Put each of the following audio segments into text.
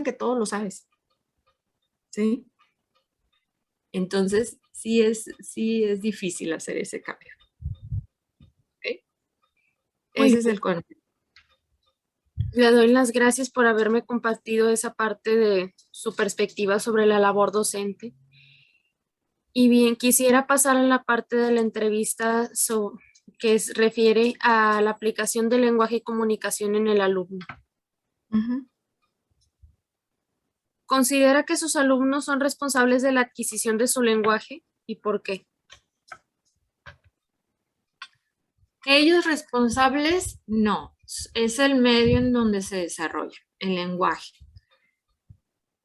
que todo lo sabes. ¿Sí? Entonces, sí es difícil hacer ese cambio. ¿Okay? Muy Ese es bien. el concepto. Le doy las gracias por haberme compartido esa parte de su perspectiva sobre la labor docente. Y bien, quisiera pasar a la parte de la entrevista refiere a la aplicación del lenguaje y comunicación en el alumno. Uh-huh. ¿Considera que sus alumnos son responsables de la adquisición de su lenguaje y por qué? Ellos responsables, no. Es el medio en donde se desarrolla el lenguaje.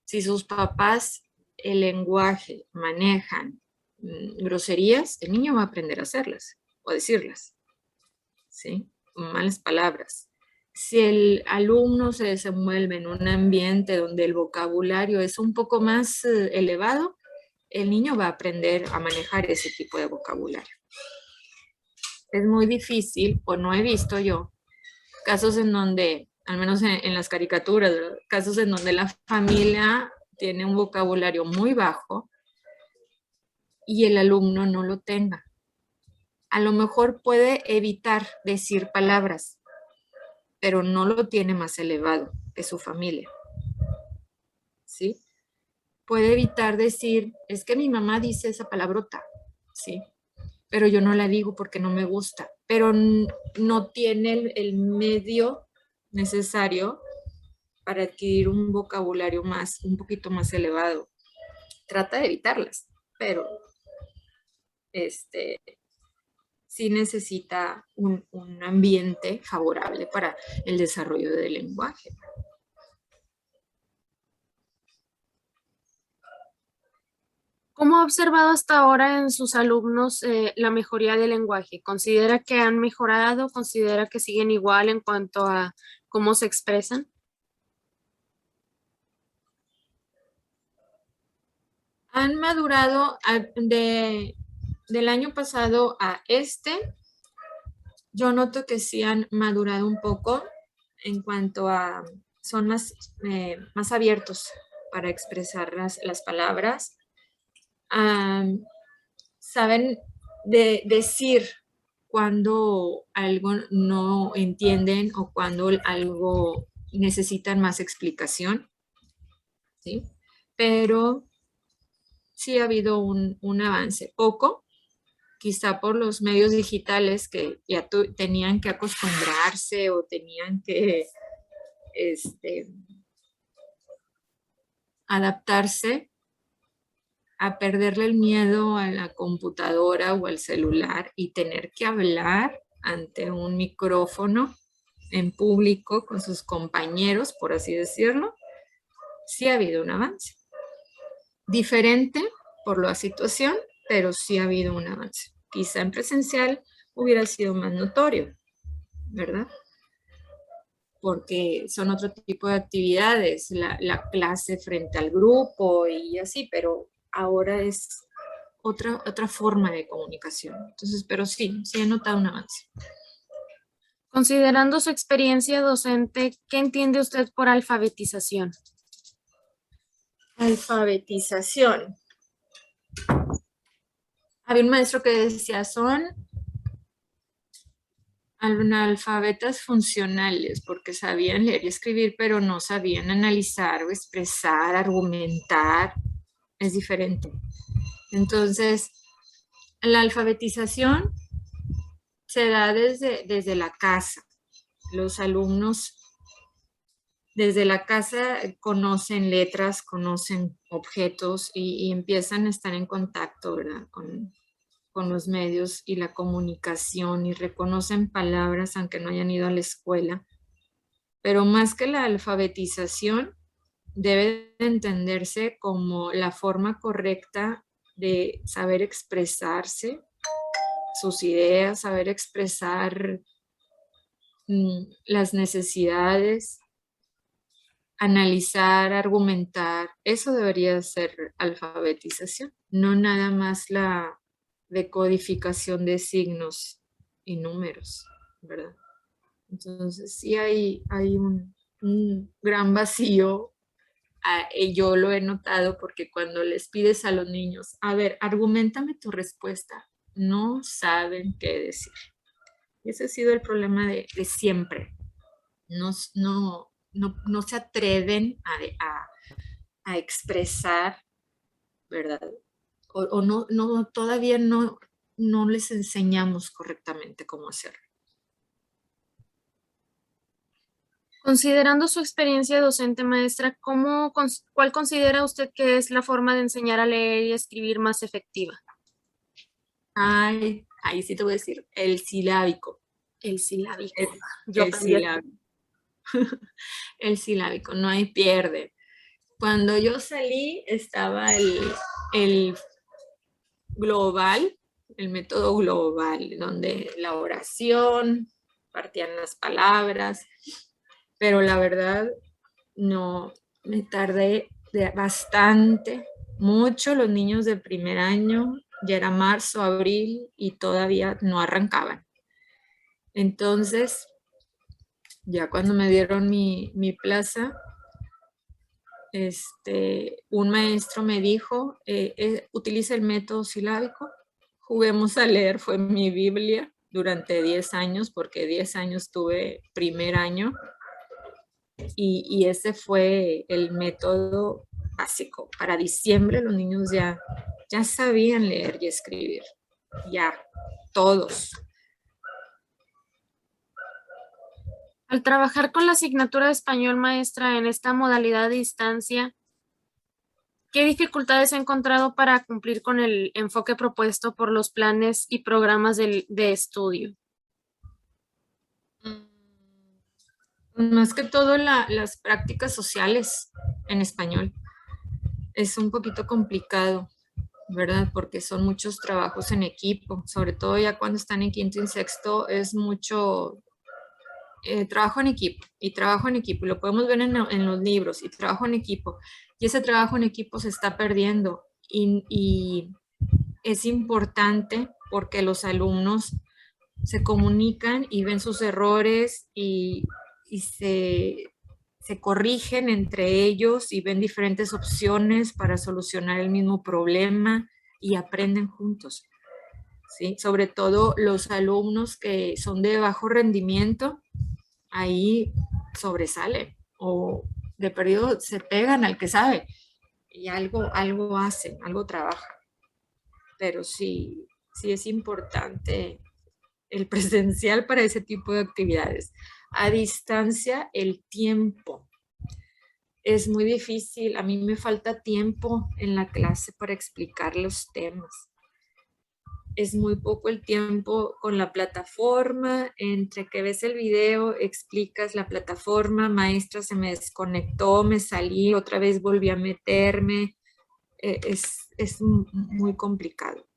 Si sus papás el lenguaje manejan groserías, el niño va a aprender a hacerlas o decirlas, ¿sí? Malas palabras. Si el alumno se desenvuelve en un ambiente donde el vocabulario es un poco más elevado, el niño va a aprender a manejar ese tipo de vocabulario. Es muy difícil, o no he visto yo, casos en donde, al menos en las caricaturas, ¿verdad? Casos en donde la familia tiene un vocabulario muy bajo y el alumno no lo tenga. A lo mejor puede evitar decir palabras, pero no lo tiene más elevado que su familia. ¿Sí? Puede evitar decir, es que mi mamá dice esa palabrota, ¿sí? Pero yo no la digo porque no me gusta, pero no tiene el medio necesario para adquirir un vocabulario un poquito más elevado. Trata de evitarlas, pero sí necesita un ambiente favorable para el desarrollo del lenguaje. ¿Cómo ha observado hasta ahora en sus alumnos la mejoría del lenguaje? ¿Considera que han mejorado? ¿Considera que siguen igual en cuanto a cómo se expresan? Han madurado del año pasado a yo noto que sí han madurado un poco en cuanto a, son más abiertos para expresar las palabras. Saben decir cuando algo no entienden o cuando algo necesitan más explicación, ¿sí? Pero sí ha habido un avance, poco, quizá por los medios digitales que ya tenían que acostumbrarse o tenían que adaptarse a perderle el miedo a la computadora o al celular y tener que hablar ante un micrófono en público con sus compañeros, por así decirlo, sí ha habido un avance. Diferente por la situación, pero sí ha habido un avance. Quizá en presencial hubiera sido más notorio, ¿verdad? Porque son otro tipo de actividades, la clase frente al grupo y así, pero ahora es otra forma de comunicación. Entonces, pero sí he notado un avance. Considerando su experiencia docente, ¿qué entiende usted por alfabetización? Alfabetización. Había un maestro que decía, son analfabetas funcionales, porque sabían leer y escribir, pero no sabían analizar o expresar, argumentar. Es diferente. Entonces, la alfabetización se da desde la casa. Los alumnos desde la casa conocen letras, conocen objetos y empiezan a estar en contacto, ¿verdad? Con los medios y la comunicación y reconocen palabras aunque no hayan ido a la escuela. Pero más que la alfabetización, debe de entenderse como la forma correcta de saber expresarse, sus ideas, saber expresar las necesidades, analizar, argumentar. Eso debería ser alfabetización, no nada más la decodificación de signos y números, ¿verdad? Entonces sí hay un gran vacío yo lo he notado porque cuando les pides a los niños, a ver, argumentame tu respuesta, no saben qué decir. Ese ha sido el problema de siempre. No, no se atreven a expresar, ¿verdad? O no, todavía no les enseñamos correctamente cómo hacerlo. Considerando su experiencia docente, maestra, ¿cuál considera usted que es la forma de enseñar a leer y escribir más efectiva? Ay, ahí sí te voy a decir, el silábico. El silábico. El silábico. El silábico, no hay pierde. Cuando yo salí estaba el global, el método global, donde la oración, partían las palabras, pero la verdad no, me tardé bastante, mucho. Los niños de primer año, ya era marzo, abril y todavía no arrancaban. Entonces, ya cuando me dieron mi plaza, un maestro me dijo, utiliza el método silábico, juguemos a leer, fue mi Biblia durante 10 años, porque 10 años tuve primer año, y ese fue el método básico. Para diciembre los niños ya sabían leer y escribir, ya, todos. Al trabajar con la asignatura de español, maestra, en esta modalidad de distancia, ¿qué dificultades ha encontrado para cumplir con el enfoque propuesto por los planes y programas de estudio? Más que todo las prácticas sociales en español. Es un poquito complicado, ¿verdad? Porque son muchos trabajos en equipo, sobre todo ya cuando están en quinto y sexto, es mucho trabajo en equipo y trabajo en equipo. Lo podemos ver en los libros y trabajo en equipo. Y ese trabajo en equipo se está perdiendo y es importante porque los alumnos se comunican y ven sus errores y se corrigen entre ellos y ven diferentes opciones para solucionar el mismo problema y aprenden juntos. ¿Sí? Sobre todo los alumnos que son de bajo rendimiento, ahí sobresale o de periodo se pegan al que sabe y algo hacen, algo trabajan. Pero sí es importante el presencial para ese tipo de actividades. A distancia, el tiempo. Es muy difícil, a mí me falta tiempo en la clase para explicar los temas. Es muy poco el tiempo con la plataforma, entre que ves el video, explicas la plataforma, maestra se me desconectó, me salí, otra vez volví a meterme. Es muy complicado,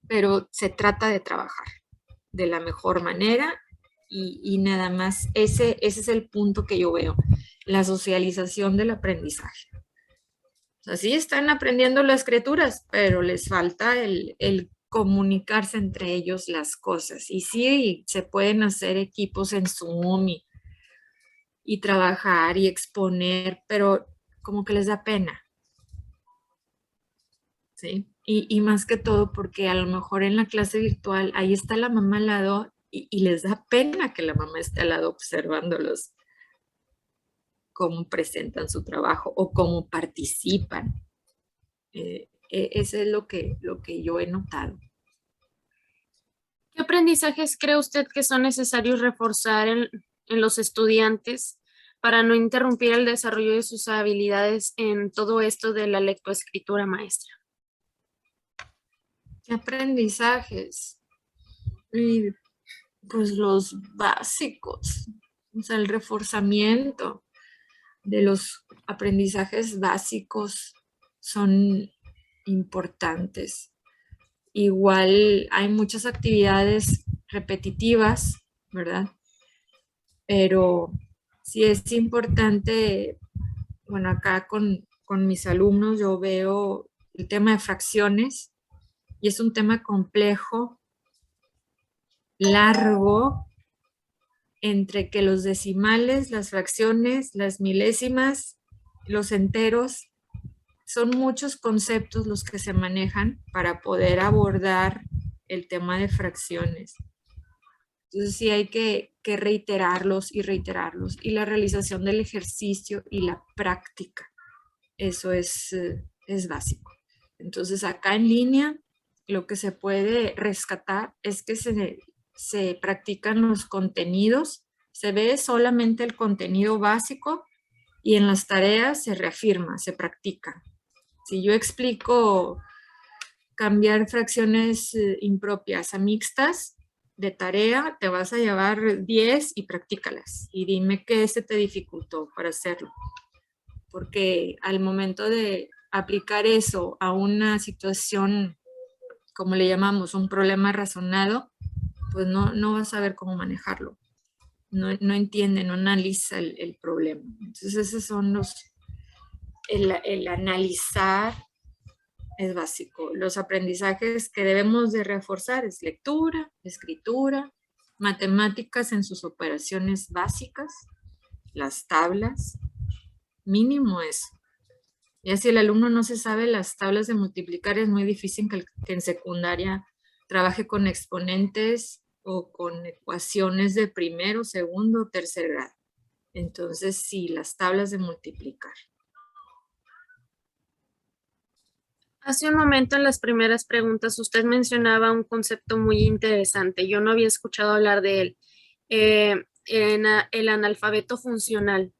pero se trata de trabajar de la mejor manera y nada más, ese es el punto que yo veo, la socialización del aprendizaje. O sea, sí están aprendiendo las criaturas, pero les falta el comunicarse entre ellos las cosas. Y sí, se pueden hacer equipos en Zoom y trabajar y exponer, pero como que les da pena. ¿Sí? Y más que todo porque a lo mejor en la clase virtual ahí está la mamá al lado y les da pena que la mamá esté al lado observándolos cómo presentan su trabajo o cómo participan. Eso es lo que yo he notado. ¿Qué aprendizajes cree usted que son necesarios reforzar en los estudiantes para no interrumpir el desarrollo de sus habilidades en todo esto de la lectoescritura, maestra? ¿Qué aprendizajes? Y pues los básicos, o sea, el reforzamiento de los aprendizajes básicos son importantes. Igual hay muchas actividades repetitivas, ¿verdad? Pero sí es importante, bueno, acá con mis alumnos yo veo el tema de fracciones y es un tema complejo, largo, entre que los decimales, las fracciones, las milésimas los enteros, son muchos conceptos los que se manejan para poder abordar el tema de fracciones. Entonces sí hay que reiterarlos y reiterarlos. Y la realización del ejercicio y la práctica, eso es básico. Entonces acá en línea lo que se puede rescatar es que se practican los contenidos, se ve solamente el contenido básico y en las tareas se reafirma, se practica. Si yo explico cambiar fracciones impropias a mixtas de tarea, te vas a llevar 10 y practícalas. Y dime qué se te dificultó para hacerlo. Porque al momento de aplicar eso a una situación, como le llamamos, un problema razonado, pues no vas a saber cómo manejarlo. No entiende, no analiza el problema. Entonces esos son el analizar es básico. Los aprendizajes que debemos de reforzar es lectura, escritura, matemáticas en sus operaciones básicas, las tablas, mínimo eso. Ya si el alumno no se sabe las tablas de multiplicar, es muy difícil que en secundaria trabaje con exponentes o con ecuaciones de primero, segundo, tercer grado. Entonces, sí, las tablas de multiplicar. Hace un momento en las primeras preguntas usted mencionaba un concepto muy interesante. Yo no había escuchado hablar de él. El analfabeto funcional.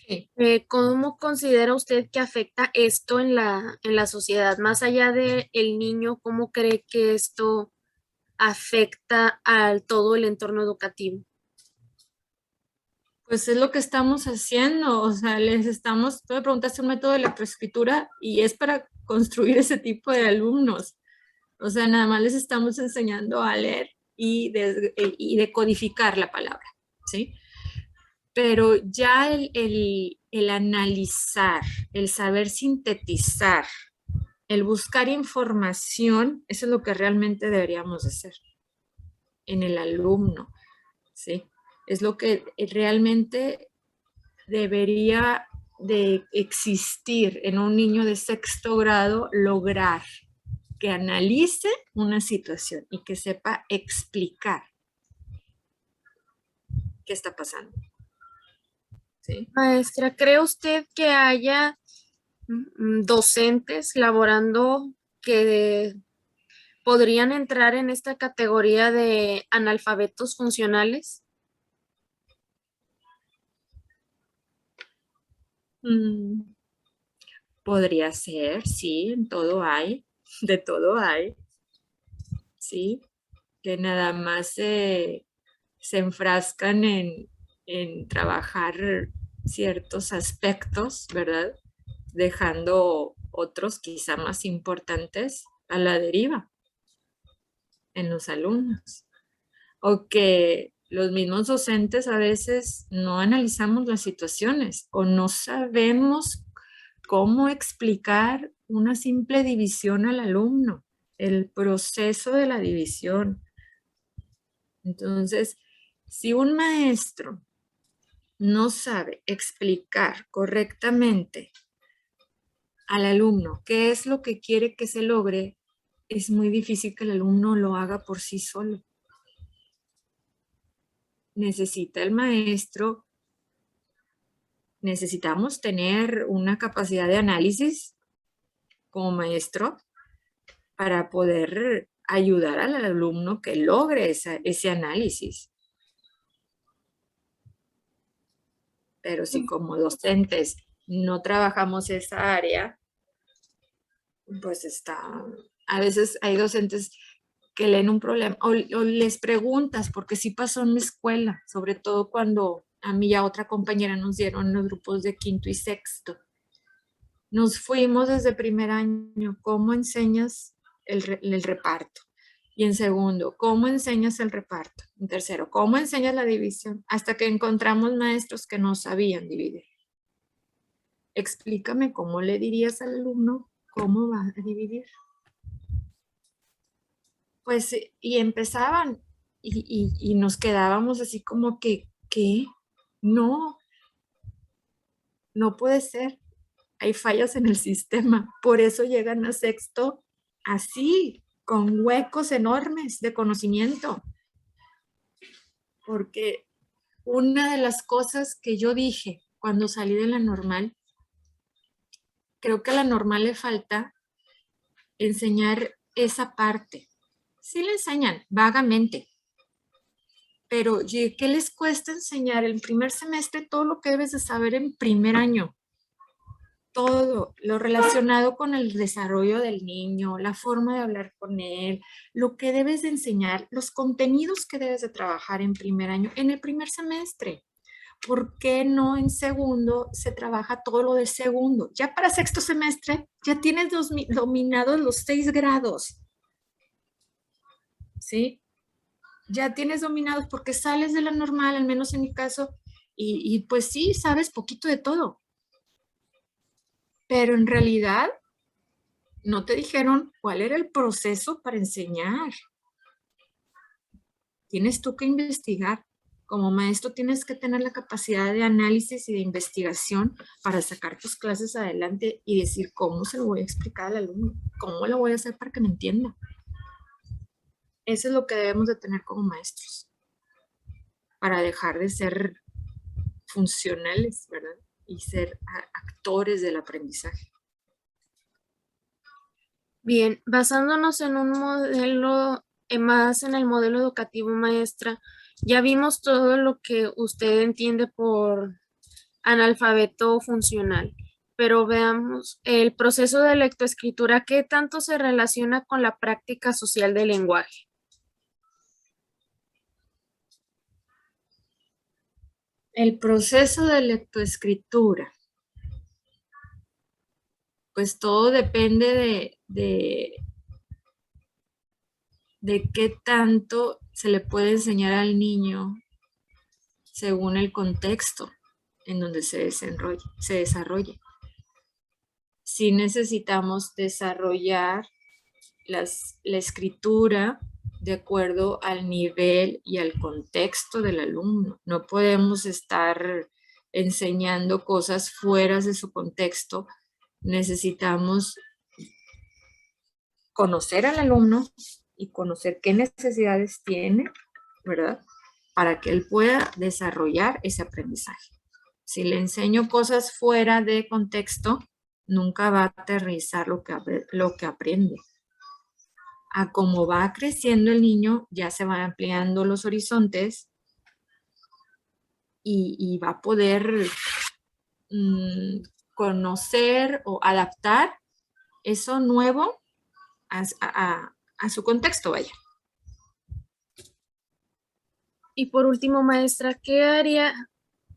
Sí. ¿Cómo considera usted que afecta esto en la sociedad? Más allá del niño, ¿cómo cree que esto afecta al todo el entorno educativo? Pues es lo que estamos haciendo, o sea, tú me preguntaste un método de lectoescritura y es para construir ese tipo de alumnos. O sea, nada más les estamos enseñando a leer y decodificar la palabra, ¿sí? Pero ya el analizar, el saber sintetizar, el buscar información, eso es lo que realmente deberíamos hacer en el alumno, ¿sí? Es lo que realmente debería de existir en un niño de sexto grado, lograr que analice una situación y que sepa explicar qué está pasando. ¿Sí? Maestra, ¿cree usted que haya docentes laborando que podrían entrar en esta categoría de analfabetos funcionales? Mm, podría ser, sí, en todo hay, de todo hay, sí, que nada más se enfrascan en trabajar ciertos aspectos, ¿verdad? Dejando otros quizá más importantes a la deriva en los alumnos. O que los mismos docentes a veces no analizamos las situaciones o no sabemos cómo explicar una simple división al alumno, el proceso de la división. Entonces, si un maestro no sabe explicar correctamente al alumno qué es lo que quiere que se logre, es muy difícil que el alumno lo haga por sí solo. Necesita el maestro, necesitamos tener una capacidad de análisis como maestro para poder ayudar al alumno que logre ese análisis. Pero si como docentes no trabajamos esa área, pues a veces hay docentes que leen un problema o les preguntas, porque sí pasó en la escuela, sobre todo cuando a mí y a otra compañera nos dieron los grupos de quinto y sexto. Nos fuimos desde primer año, ¿cómo enseñas el reparto? Y en segundo, ¿cómo enseñas el reparto? En tercero, ¿cómo enseñas la división? Hasta que encontramos maestros que no sabían dividir. Explícame cómo le dirías al alumno cómo va a dividir. Pues, y empezaban y nos quedábamos así como que, ¿qué? No, No puede ser. Hay fallas en el sistema. Por eso llegan a sexto así, con huecos enormes de conocimiento. Porque una de las cosas que yo dije cuando salí de la normal, creo que a la normal le falta enseñar esa parte. Sí le enseñan vagamente, pero ¿qué les cuesta enseñar el primer semestre todo lo que debes de saber en primer año? Todo lo relacionado con el desarrollo del niño, la forma de hablar con él, lo que debes de enseñar, los contenidos que debes de trabajar en primer año, en el primer semestre. ¿Por qué no en segundo se trabaja todo lo de segundo? Ya para sexto semestre ya tienes dominados los 6 grados, ¿sí? Ya tienes dominados porque sales de la normal, al menos en mi caso, y pues sí, sabes poquito de todo. Pero en realidad no te dijeron cuál era el proceso para enseñar. Tienes tú que investigar. Como maestro tienes que tener la capacidad de análisis y de investigación para sacar tus clases adelante y decir cómo se lo voy a explicar al alumno, cómo lo voy a hacer para que me entienda. Eso es lo que debemos de tener como maestros para dejar de ser funcionales, ¿verdad? Y ser actores del aprendizaje. Bien, basándonos en un modelo, más en el modelo educativo, maestra, ya vimos todo lo que usted entiende por analfabeto funcional, pero veamos el proceso de lectoescritura, ¿qué tanto se relaciona con la práctica social del lenguaje? El proceso de lectoescritura, pues todo depende de qué tanto se le puede enseñar al niño según el contexto en donde se desarrolle. Sí necesitamos desarrollar la escritura de acuerdo al nivel y al contexto del alumno. No podemos estar enseñando cosas fuera de su contexto. Necesitamos conocer al alumno y conocer qué necesidades tiene, ¿verdad? Para que él pueda desarrollar ese aprendizaje. Si le enseño cosas fuera de contexto, nunca va a aterrizar lo que aprende. A cómo va creciendo el niño, ya se van ampliando los horizontes y va a poder conocer o adaptar eso nuevo a su contexto, vaya. Y por último, maestra, ¿qué haría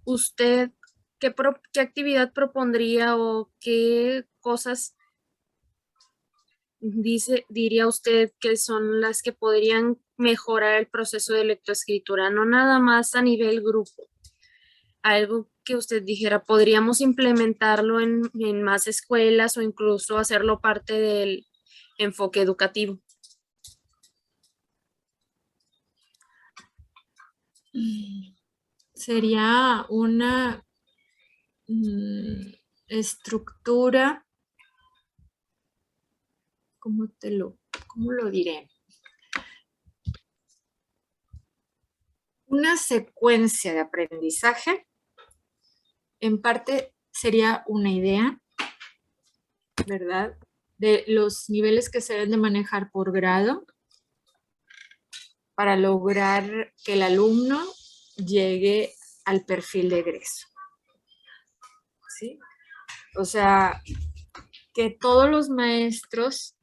usted, qué actividad propondría o qué cosas diría usted que son las que podrían mejorar el proceso de lectoescritura, no nada más a nivel grupo? Algo que usted dijera, podríamos implementarlo en más escuelas o incluso hacerlo parte del enfoque educativo. Sería una estructura, ¿cómo lo diré? Una secuencia de aprendizaje. En parte sería una idea, ¿verdad? De los niveles que se deben de manejar por grado para lograr que el alumno llegue al perfil de egreso. ¿Sí? O sea, que todos los maestros,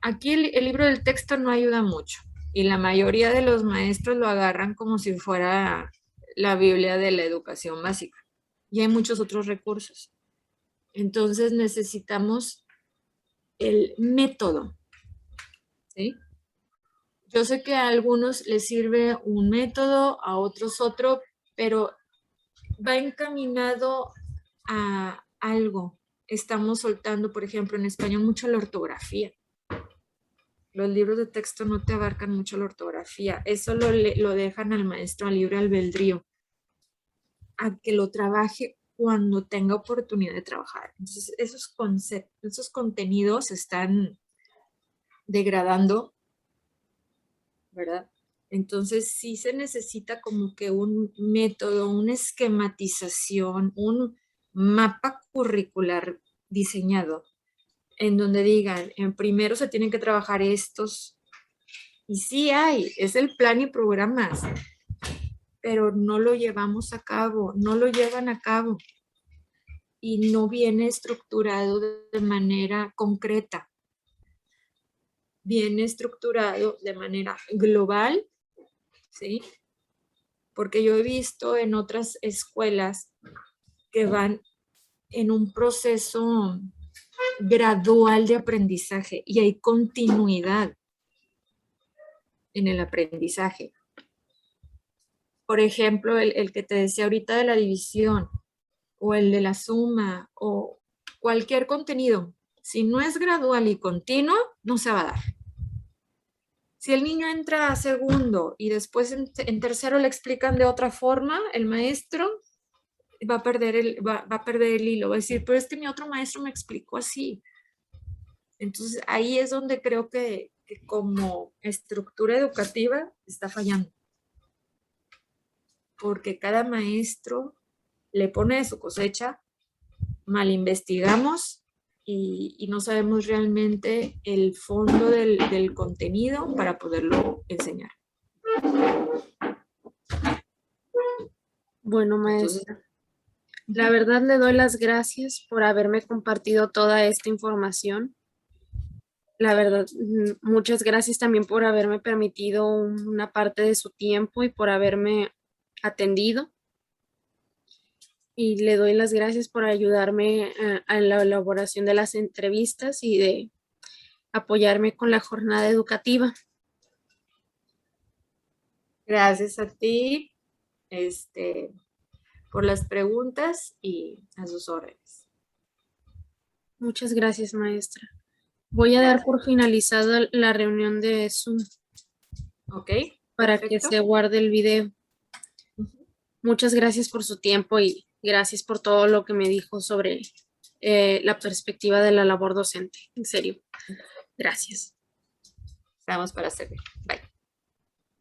aquí el libro del texto no ayuda mucho y la mayoría de los maestros lo agarran como si fuera la Biblia de la educación básica y hay muchos otros recursos. Entonces necesitamos el método, ¿sí? Yo sé que a algunos les sirve un método, a otros otro, pero va encaminado a algo. Estamos soltando, por ejemplo, en español mucho la ortografía. Los libros de texto no te abarcan mucho la ortografía. Eso lo dejan al maestro a libre albedrío, a que lo trabaje cuando tenga oportunidad de trabajar. Entonces, esos conceptos, esos contenidos se están degradando, ¿verdad? Entonces, sí se necesita como que un método, una esquematización, un mapa curricular diseñado, en donde digan, en primero se tienen que trabajar estos, y sí hay, es el plan y programas, pero no lo llevamos a cabo, no lo llevan a cabo y no viene estructurado de manera concreta. Viene estructurado de manera global, ¿sí? Porque yo he visto en otras escuelas que van en un proceso gradual de aprendizaje y hay continuidad en el aprendizaje. Por ejemplo, el que te decía ahorita de la división o el de la suma o cualquier contenido, si no es gradual y continuo, no se va a dar. Si el niño entra a segundo y después en tercero le explican de otra forma, el maestro va a perder el hilo, va a decir, pero es que mi otro maestro me explicó así. Entonces ahí es donde creo que como estructura educativa está fallando. Porque cada maestro le pone de su cosecha, mal investigamos y no sabemos realmente el fondo del contenido para poderlo enseñar. Bueno, maestra, la verdad le doy las gracias por haberme compartido toda esta información. La verdad, muchas gracias también por haberme permitido una parte de su tiempo y por haberme atendido. Y le doy las gracias por ayudarme a la elaboración de las entrevistas y de apoyarme con la jornada educativa. Gracias a ti por las preguntas y a sus órdenes. Muchas gracias, maestra. Voy a dar por finalizada la reunión de Zoom. Ok. Para perfecto. que se guarde el video. Muchas gracias por su tiempo y gracias por todo lo que me dijo sobre la perspectiva de la labor docente. En serio. Gracias. Estamos para servir. Bye.